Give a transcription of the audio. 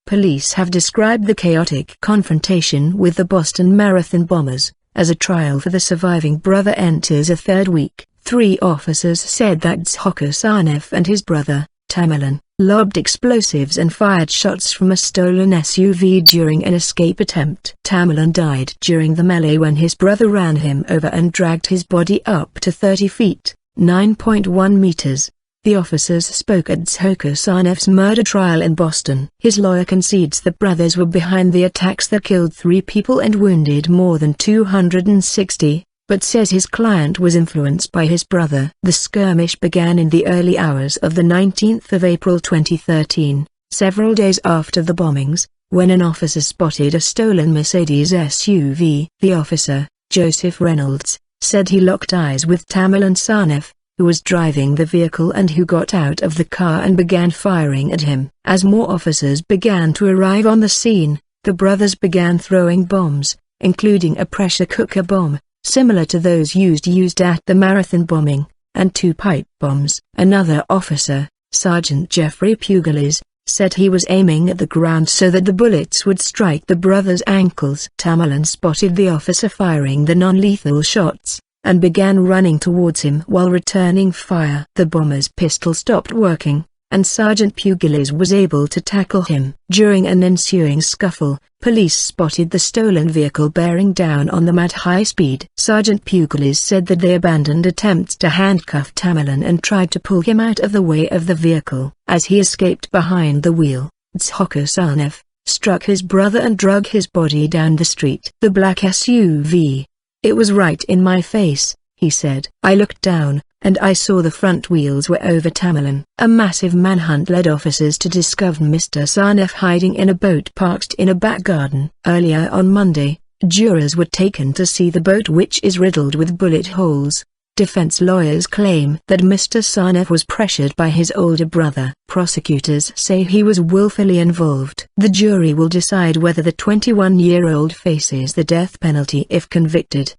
Police have described the chaotic confrontation with the Boston Marathon bombers as a trial for the surviving brother enters a third week. 3 officers said that Dzhokar Tsarnaev and his brother, Tamerlan, lobbed explosives and fired shots from a stolen SUV during an escape attempt. Tamerlan died during the melee when his brother ran him over and dragged his body up to 30 feet, 9.1 meters. The officers spoke at Dzhoker Tsarnaev's murder trial in Boston. His lawyer concedes the brothers were behind the attacks that killed 3 people and wounded more than 260, but says his client was influenced by his brother. The skirmish began in the early hours of the 19th of April 2013, several days after the bombings, when an officer spotted a stolen Mercedes SUV. The officer, Joseph Reynolds, said he locked eyes with Tamerlan Tsarnaev, who was driving the vehicle and who got out of the car and began firing at him. As more officers began to arrive on the scene, the brothers began throwing bombs, including a pressure cooker bomb, similar to those used at the Marathon bombing, and 2 pipe bombs. Another officer, Sergeant Jeffrey Pugliese, said he was aiming at the ground so that the bullets would strike the brothers' ankles. Tamerlan spotted the officer firing the non-lethal shots, and began running towards him while returning fire. The bomber's pistol stopped working, and Sergeant Pugliese was able to tackle him. During an ensuing scuffle, police spotted the stolen vehicle bearing down on them at high speed. Sergeant Pugliese said that they abandoned attempts to handcuff Tamerlan and tried to pull him out of the way of the vehicle. As he escaped behind the wheel, Dzhoker Tsarnaev struck his brother and dragged his body down the street. The black SUV. "It was right in my face," he said. "I looked down, and I saw the front wheels were over Tamerlan." A massive manhunt led officers to discover Mr. Tsarnaev hiding in a boat parked in a back garden. Earlier on Monday, jurors were taken to see the boat, which is riddled with bullet holes. Defense lawyers claim that Mr. Tsarnaev was pressured by his older brother. Prosecutors say he was willfully involved. The jury will decide whether the 21-year-old faces the death penalty if convicted.